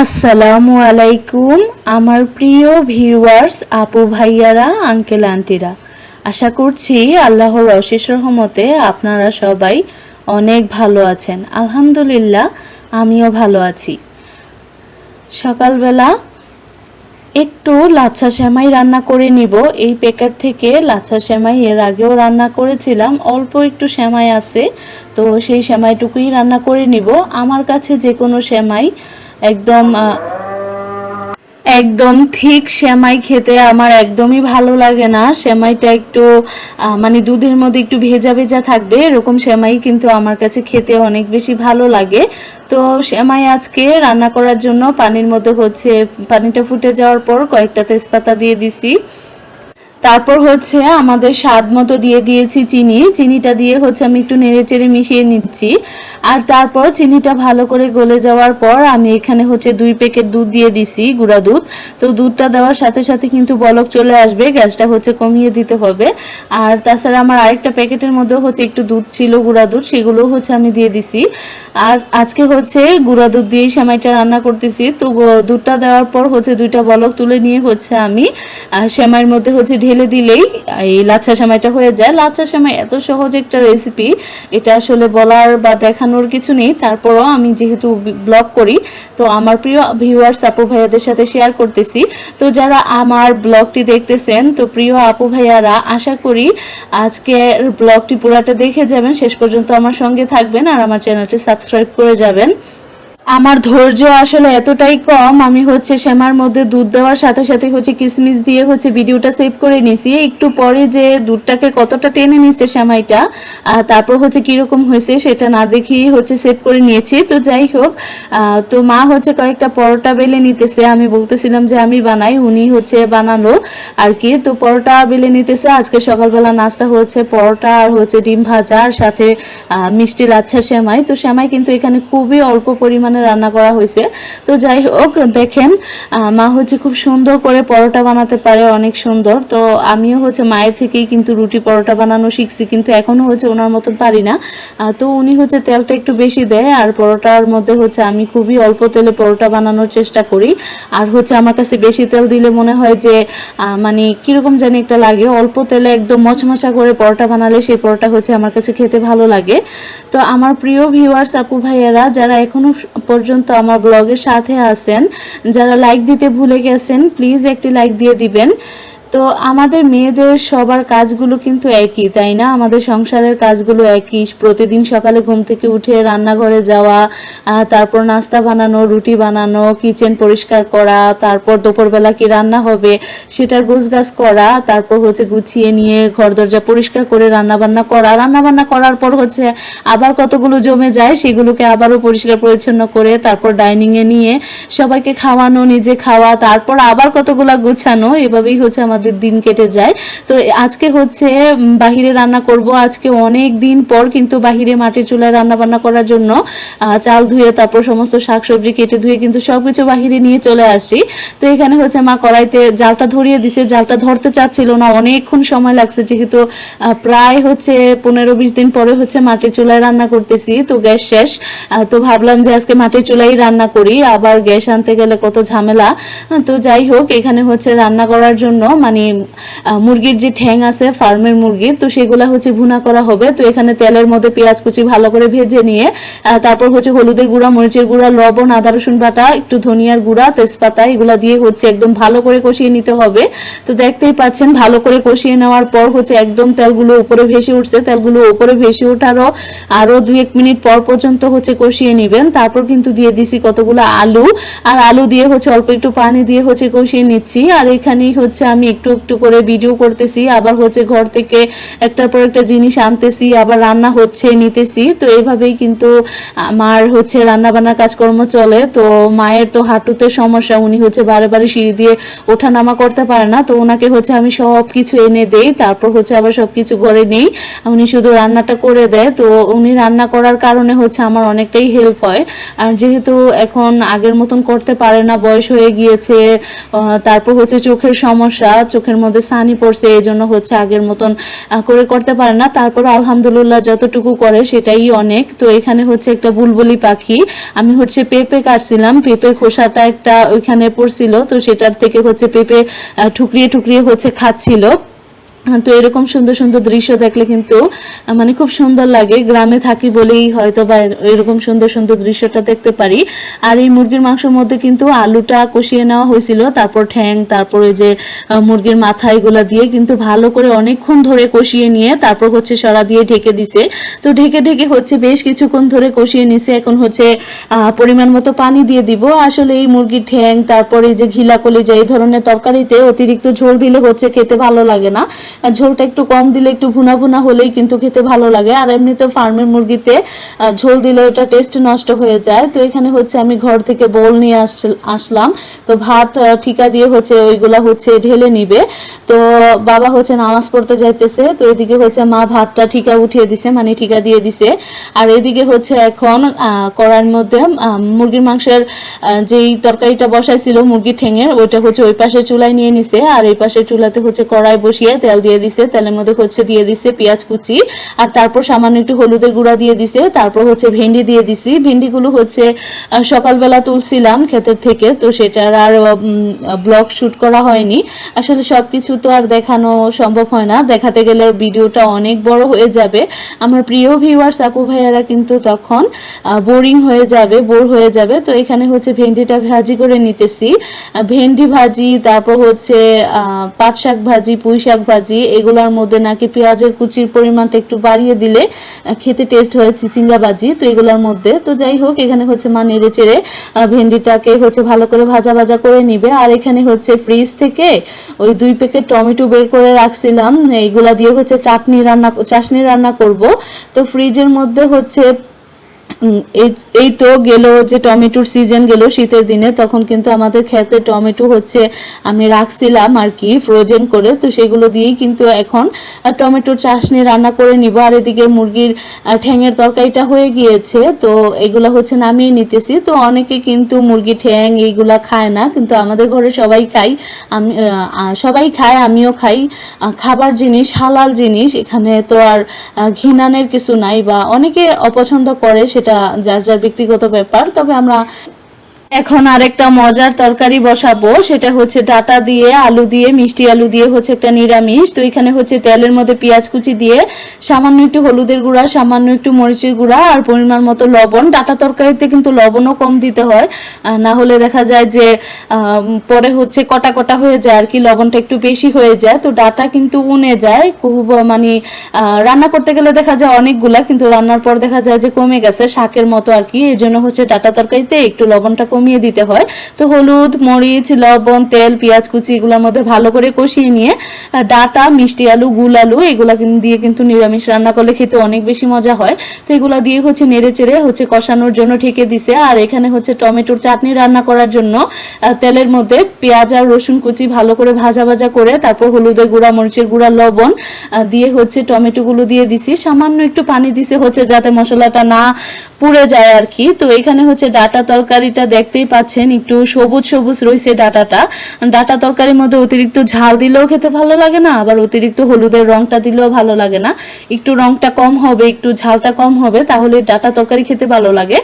আসসালামু আলাইকুম আমার প্রিয় ভিউয়ার্স আপু ভাইয়ারা আঙ্কেল আন্টিরা, আশা করছি আল্লাহর অশেষ রহমতে আপনারা সবাই অনেক ভালো আছেন। আলহামদুলিল্লাহ আমিও ভালো আছি। সকালবেলা একটু লাচ্ছা সেমাই রান্না করে নিব। এই প্যাকেট থেকে লাচ্ছা সেমাই এর আগেও রান্না করেছিলাম, অল্প একটু সেমাই আছে, তো সেই সেমাইটুকুই রান্না করে নিব। আমার কাছে যে কোনো সেমাই একদম ঠিক সেমাই খেতে আমার একদমই ভালো লাগে না। সেমাইটা একটু মানে দুধের মধ্যে একটু ভেজা ভেজা থাকবে, এরকম সেমাই কিন্তু আমার কাছে খেতে অনেক বেশি ভালো লাগে। তো সেমাই আজকে রান্না করার জন্য পানির মধ্যে পানিটা ফুটে যাওয়ার পর কয়েকটা তেজপাতা দিয়ে দিছি। তারপর আমাদের স্বাদ মতো দিয়ে দিয়েছি চিনিটা দিয়ে আমি একটু নেড়ে চেড়ে মিশিয়ে নিচ্ছি। আর তারপর চিনিটা ভালো করে গলে যাওয়ার পর আমি এখানে 2 প্যাকেট দুধ দিয়ে দিছি, গুঁড়া দুধ। তো দুধটা দেওয়ার সাথে সাথে কিন্তু বলক চলে আসবে, গ্যাসটা কমিয়ে দিতে হবে। আর তাছাড়া আমার আরেকটা প্যাকেটের মধ্যে একটু দুধ ছিল, গুঁড়া দুধ, সেগুলো আমি দিয়ে দিছি। আর আজকে গুঁড়া দুধ দিয়েই সেমাইটা রান্না করতেছি। তো দুধটা দেওয়ার পর 2টা বলক তুলে নিয়ে আমি সেমাইয়ের মধ্যে ঢেলে দিলেই এই লাচ্ছা সেমাইটা হয়ে যায়। লাচ্ছা সেমাই এত সহজ একটা রেসিপি, এটা আসলে বলার বা দেখানোর কিছু নেই। তারপরও আমি যেহেতু ব্লগ করি, তো আমার প্রিয় ভিউয়ার্স আপু ভাইয়াদের সাথে শেয়ার করতেছি। তো যারা আমার ব্লগটি দেখতেছেন, তো প্রিয় আপু ভাইয়ারা, আশা করি আজকের ব্লগটি পুরাটা দেখে যাবেন, শেষ পর্যন্ত আমার সঙ্গে থাকবেন আর আমার চ্যানেলটি সাবস্ক্রাইব করে যাবেন। আমার ধৈর্য আসলে এতটাই কম, আমি সেমার মধ্যে দুধ দেওয়ার সাথে সাথে কিশমিশ দিয়ে ভিডিওটা সেভ করে নিছি। একটু পরে যে দুধটাকে কতটা টেনে নিছে সেমাইটা, তারপর কিরকম হয়েছে সেটা না দেখেই সেভ করে নিয়েছি। তো যাই হোক, তো মা কয়েকটা পরোটা বেলে নিতেছে। আমি বলতেছিলাম যে আমি বানাই, উনি বানালো আর কি। তো পরোটা বেলে নিতেছে। আজকে সকালবেলা নাস্তা পরোটা আর ডিম ভাজা, আর সাথে মিষ্টি লাচ্ছা সেমাই। তো সেমাই কিন্তু এখানে খুবই অল্প পরিমাণে রান্না করা হয়েছে। তো যাই হোক, দেখেন মা খুব সুন্দর করে পরোটা বানাতে পারে, অনেক সুন্দর। তো আমিও মায়ের থেকেই কিন্তু রুটি পরোটা বানানো শিখছি, কিন্তু এখনো ওনার মতন পারি না। তো উনি তেলটা একটু বেশি দেয়, আর পরোটার মধ্যে আমি খুবই অল্প তেলে পরোটা বানানোর চেষ্টা করি। আর আমার কাছে বেশি তেল দিলে মনে হয় যে মানে কিরকম জানি একটা লাগে। অল্প তেলে একদম মচমচা করে পরোটা বানালে সেই পরোটা আমার কাছে খেতে ভালো লাগে। তো আমার প্রিয় ভিউয়ার্স আপু ভাইয়েরা, যারা এখনো পর্যন্ত আমার ব্লগের সাথে আছেন, যারা লাইক দিতে ভুলে গেছেন, প্লিজ একটি লাইক দিয়ে দিবেন। তো আমাদের মেয়েদের সবার কাজগুলো কিন্তু একই, তাই না? আমাদের সংসারের কাজগুলো একই। প্রতিদিন সকালে ঘুম থেকে উঠে রান্নাঘরে যাওয়া, তারপর নাস্তা বানানো, রুটি বানানো, কিচেন পরিষ্কার করা, তারপর দুপুরবেলা কি রান্না হবে সেটার গোছগাছ করা, তারপর গুছিয়ে নিয়ে ঘর দরজা পরিষ্কার করে রান্নাবান্না করার পর আবার কতগুলো জমে যায়, সেগুলোকে আবারও পরিষ্কার পরিচ্ছন্ন করে তারপর ডাইনিং এ নিয়ে সবাইকে খাওয়ানো, নিজে খাওয়া, তারপর আবার কতগুলা গোছানো। এভাবেই আমাদের দিন কেটে যায়। তো আজকে বাহিরে রান্না করব। আজকে অনেক দিন পর কিন্তু বাহিরে মাটির চুলায় রান্না বান্না করার জন্য চাল ধুয়ে, তারপর সমস্ত শাকসবজি কেটে ধুয়ে কিন্তু সবকিছু বাহিরে নিয়ে চলে আসি। তো এখানে মা কড়াইতে জালটা ধরিয়ে দিছে। জালটা ধরতে চাচ্ছিল না, অনেকক্ষণ সময় লাগছে, যেহেতু প্রায় 15-20 দিন পরে মাটির চুলায় রান্না করতেছি। তো গ্যাস শেষ, তো ভাবলাম যে আজকে মাটির চুলাই রান্না করি, আবার গ্যাস আনতে গেলে কত ঝামেলা। তো যাই হোক, এখানে রান্না করার জন্য মানে মুরগির যে ঠ্যাং আছে ফার্মের মুরগির, তো সেগুলা ভুনা করা হবে। তো এখানে তেলের মধ্যে পেঁয়াজ কুচি ভালো করে ভেজে নিয়ে তারপর হলুদের গুঁড়া, মরিচের গুঁড়া, লবণ, আদা রসুন বাটা, একটু ধনিয়ার গুঁড়া, তেজপাতা, এগুলা দিয়ে একদম ভালো করে কষিয়ে নিতে হবে। তো দেখতেই পাচ্ছেন, ভালো করে কষিয়ে নেওয়ার পর একদম তেলগুলো উপরে ভেসে উঠছে। তেলগুলো উপরে ভেসে ওঠারও আরো 2-1 মিনিট পর পর্যন্ত কষিয়ে নেবেন। তারপর কিন্তু দিয়ে দিছি কতগুলো আলু, আর আলু দিয়ে অল্প একটু পানি দিয়ে কষিয়ে নিচ্ছি। আর এখানেই আমি একটু একটু করে ভিডিও করতেছি, আবার ঘর থেকে একটার পর একটা জিনিস আনতেছি, আবার রান্না নিতেছি। তো এইভাবেই কিন্তু আমার রান্না বান্নার কাজকর্ম চলে। তো মায়ের তো হাঁটুতে সমস্যা, উনি বারে বারে সিঁড়ি দিয়ে ওঠা নামা করতে পারে না। তো ওনাকে আমি সব কিছু এনে দেই, তারপর আবার সবকিছু ঘরে নেই, উনি শুধু রান্নাটা করে দেয়। তো উনি রান্না করার কারণে আমার অনেকটাই হেল্প হয়। আর যেহেতু এখন আগের মতন করতে পারে না, বয়স হয়ে গিয়েছে, তারপর চোখের সমস্যা, চোখের মধ্যে সানি পড়ছে, এই জন্য হচ্ছে আগের মতন করে করতে পারে না। তারপর আলহামদুলিল্লাহ যতটুকু করে সেটাই অনেক। তো এখানে হচ্ছে একটা বুলবুলি পাখি, আমি হচ্ছে পেঁপে কাটছিলাম, পেঁপের খোসাটা একটা ওইখানে পড়ছিল, তো সেটার থেকে হচ্ছে পেঁপে ঠুকরিয়ে ঠুকরিয়ে হচ্ছে খাচ্ছিল। তো এরকম সুন্দর সুন্দর দৃশ্য দেখলে কিন্তু মানে খুব সুন্দর লাগে। গ্রামে থাকি বলেই হয়তো বা এরকম সুন্দর সুন্দর দৃশ্যটা দেখতে পারি। আর এই মুরগির মাংসের মধ্যে কিন্তু আলুটা কষিয়ে নেওয়া হয়েছিল, তারপর ঠ্যাং, তারপরে যে মুরগির মাথা, এগুলা দিয়ে কিন্তু ভালো করে অনেকক্ষণ ধরে কষিয়ে নিয়ে তারপর হচ্ছে সরা দিয়ে ঢেকে দিছে। তো ঢেকে ঢেকে হচ্ছে বেশ কিছুক্ষণ ধরে কষিয়ে নিছে। এখন হচ্ছে পরিমাণ মতো পানি দিয়ে দিব। আসলে এই মুরগির ঠ্যাং, তারপরে যে ঘিলা কলিজা, এই ধরনের তরকারিতে অতিরিক্ত ঝোল দিলে হচ্ছে খেতে ভালো লাগে না। ঝোলটা একটু কম দিলে, একটু ভুনা ভুনা হলেই কিন্তু খেতে ভালো লাগে। আর এমনিতে ফার্মের মুরগিতে ঝোল দিলে ওটা টেস্ট নষ্ট হয়ে যায়। তো এখানে হচ্ছে আমি ঘর থেকে বোল নিয়ে আসলাম। তো ভাত ঠিকা দিয়ে হচ্ছে ওইগুলা হচ্ছে ঢেলে নিবে। তো বাবা হচ্ছে নামাজ পড়তে যাইতেছে, তো এদিকে হচ্ছে মা ভাতটা ঠিকা উঠিয়ে দিছে, মানে ঠিকা দিয়ে দিছে। আর এদিকে হচ্ছে এখন কড়াইয়ের মধ্যে মুরগির মাংসের যেই তরকারিটা বসাইছিল মুরগির ঠেঙের, ওইটা হচ্ছে ওই পাশে চুলায় নিয়ে নিছে। আর এই পাশে চুলাতে হচ্ছে কড়াই বসিয়ে তেল দিয়ে দিছে, তেলের মধ্যে হচ্ছে দিয়ে দিছে পেঁয়াজ কুচি, আর তারপর সামান্য একটু হলুদের গুঁড়া দিয়ে দিছে। তারপর হচ্ছে ভেন্ডি দিয়ে দিছি। ভেন্ডিগুলো হচ্ছে সকালবেলা তুলছিলাম ক্ষেতের থেকে, তো সেটার আর ব্লগ শুট করা হয়নি। আসলে সবকিছু তো আর দেখানো সম্ভব হয় না, দেখাতে গেলে ভিডিওটা অনেক বড় হয়ে যাবে। আমার প্রিয় ভিউয়ার্স আপু ভাইয়ারা কিন্তু তখন বোরিং হয়ে যাবে, বোর হয়ে যাবে। তো এখানে হচ্ছে ভেন্ডিটা ভাজি করে নিতেছি। ভেন্ডি ভাজি, তারপর হচ্ছে পাট শাক ভাজি, পুঁই শাক ভাজি, এগুলোর মধ্যে নাকি পেঁয়াজের কুচির পরিমাণটা একটু বাড়িয়ে দিলে খেতে টেস্ট হয় চিচিঙ্গা ভাজি। তো এগুলোর মধ্যে তো যাই হোক, এখানে হচ্ছে মা নেড়ে চেড়ে ভেন্ডিটাকে হচ্ছে ভালো করে ভাজা ভাজা করে নিবে। আর এখানে হচ্ছে ফ্রিজ থেকে ওই 2 প্যাকেট টমেটো বের করে রাখছিলাম, এইগুলা দিয়ে হচ্ছে চাশনি রান্না করব। তো ফ্রিজের মধ্যে হচ্ছে এই তো গেল যে টমেটোর সিজন গেল শীতের দিনে, তখন কিন্তু আমাদের ক্ষেতে টমেটো হচ্ছে আমি রাখছিলাম আর কি ফ্রোজেন করে। তো সেগুলো দিয়েই কিন্তু এখন টমেটোর চাশনি রান্না করে নিব। আর এদিকে মুরগির ঠ্যাঙের তরকারিটা হয়ে গিয়েছে, তো এগুলা হচ্ছে নামিয়ে নিতেছি। তো অনেকে কিন্তু মুরগি ঠ্যাং এইগুলা খায় না, কিন্তু আমাদের ঘরে সবাই খাই, আমি সবাই খায়, আমিও খাই। খাবার জিনিস, হালাল জিনিস, এখানে তো আর ঘৃণানের কিছু নাই, বা অনেকে অপছন্দ করে, সেটা যার যার ব্যক্তিগত ব্যাপার। তবে আমরা এখন আরেকটা মজার তরকারি বসাবো, সেটা হচ্ছে ডাটা দিয়ে, আলু দিয়ে, মিষ্টি আলু দিয়ে হচ্ছে একটা নিরামিষ। তো এখানে হচ্ছে তেলের মধ্যে পেঁয়াজ কুচি দিয়ে, সামান্য একটু হলুদের গুঁড়া, সামান্য একটু মরিচের গুঁড়া, আর পরিমাণ মতো লবণ। ডাটা তরকারিতে কিন্তু লবণও কম দিতে হয়, না হলে দেখা যায় যে পরে হচ্ছে কটা কটা হয়ে যায় আর কি, লবণটা একটু বেশি হয়ে যায়। তো ডাটা কিন্তু উনে যায় খুব, মানে রান্না করতে গেলে দেখা যায় অনেকগুলা, কিন্তু রান্নার পর দেখা যায় যে কমে গেছে, শাকের মতো আর কি। এই জন্য হচ্ছে ডাটা তরকারিতে একটু লবণটা কমিয়ে দিতে হয়। তো হলুদ, মরিচ, লবণ, তেল, পেঁয়াজ কুচি এগুলোর মধ্যে ভালো করে কষিয়ে নিয়ে ডাটা, মিষ্টি আলু, গুল আলু এগুলা দিয়ে কিন্তু নিরামিষ রান্না করলে খেতে অনেক বেশি মজা হয়। তো এগুলা দিয়ে হচ্ছে নেড়ে চেড়ে হচ্ছে কষানোর জন্য ঢেকে দিছে। আর এখানে হচ্ছে টমেটোর চাটনি রান্না করার জন্য তেলের মধ্যে পেঁয়াজ আর রসুন কুচি ভালো করে ভাজা ভাজা করে, তারপর হলুদের গুঁড়া, মরিচের গুঁড়া, লবণ দিয়ে হচ্ছে টমেটো গুলো দিয়ে দিছি। সামান্য একটু পানি দিছে হচ্ছে যাতে মশলাটা না পুড়ে যায় আর কি। তো এখানে হচ্ছে ডাটা তরকারিটা দেখতেই পাচ্ছেন একটু সবুজ সবুজ রয়েছে ডাটাটা। ডাটা তরকারির মধ্যে অতিরিক্ত ঝাল দিলেও খেতে ভালো লাগে না, আবার অতিরিক্ত হলুদের রংটা দিলেও ভালো লাগে না। একটু রংটা কম হবে, একটু ঝালটা কম হবে, তাহলে ডাটা তরকারি খেতে ভালো লাগে।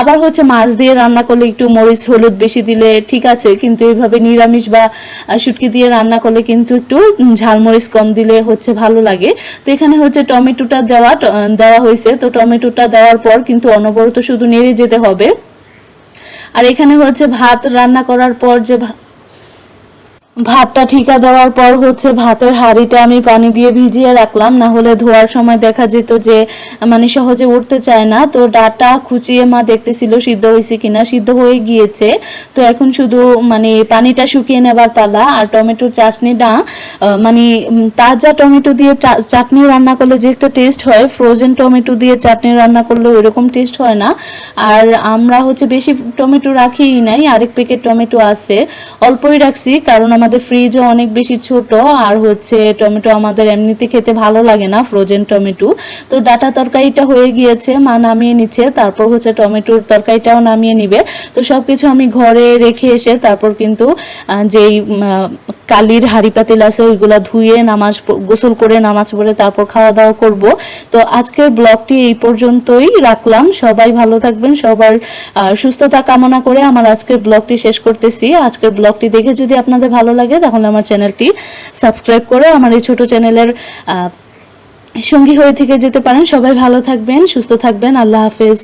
আবার হচ্ছে মাছ দিয়ে রান্না করলে একটু মরিচ হলুদ বেশি দিলে ঠিক আছে, কিন্তু এইভাবে নিরামিষ বা শুটকি দিয়ে রান্না করলে কিন্তু একটু ঝাল মরিচ কম দিলে হচ্ছে ভালো লাগে। তো এখানে হচ্ছে টমেটোটা দেওয়া হয়েছে। তো টমেটোটা দেওয়ার পর কিন্তু অনবরত শুধু নেড়ে যেতে হবে। আর এখানে হচ্ছে ভাত রান্না করার পর যে ভাতটা ঠিকা দেওয়ার পর হচ্ছে ভাতের হাঁড়িটা আমি পানি দিয়ে ভিজিয়ে রাখলাম, না হলে ধোয়ার সময় দেখা যেত যে মানে সহজে উঠতে চায় না। তো ডাটা খুঁচিয়ে মা দেখতেছিল সিদ্ধ হয়েছে কিনা, সিদ্ধ হয়ে গিয়েছে। তো এখন শুধু মানে পানিটা শুকিয়ে নেবার পালা। আর টমেটোর চাটনিটা মানে তাজা টমেটো দিয়ে চাটনি রান্না করলে যে একটা টেস্ট হয়, ফ্রোজেন টমেটো দিয়ে চাটনি রান্না করলে ওইরকম টেস্ট হয় না। আর আমরা হচ্ছে বেশি টমেটো রাখিই নাই, আরেক প্যাকেট টমেটো আছে, অল্পই রাখছি, কারণ আমাদের ফ্রিজও অনেক বেশি ছোট। আর হচ্ছে টমেটো আমাদের এমনিতে খেতে ভালো লাগে না, ফ্রোজেন টমেটো। তো ডাটা তরকারিটা হয়ে গিয়েছে, মা নামিয়ে নিচ্ছে, তারপর হচ্ছে টমেটোর তরকারিটাও নামিয়ে নিবে। তো সবকিছু আমি ঘরে রেখে এসে তারপর কিন্তু যেই কালির হাঁড়ি পাতিল আছে ওইগুলা ধুয়ে গোসল করে নামাজ পড়ে তারপর খাওয়া দাওয়া করব। তো আজকের ব্লগটি এই পর্যন্তই রাখলাম। সবাই ভালো থাকবেন, সবার সুস্থতা কামনা করে আমার আজকের ব্লগটি শেষ করতেছি। আজকের ব্লগটি দেখে যদি আপনাদের ভালো লাগে তাহলে আমার চ্যানেলটি সাবস্ক্রাইব করে আমার এই ছোট চ্যানেলের সঙ্গী হয়ে থেকে যেতে পারেন। সবাই ভালো থাকবেন, সুস্থ থাকবেন। আল্লাহ হাফেজ।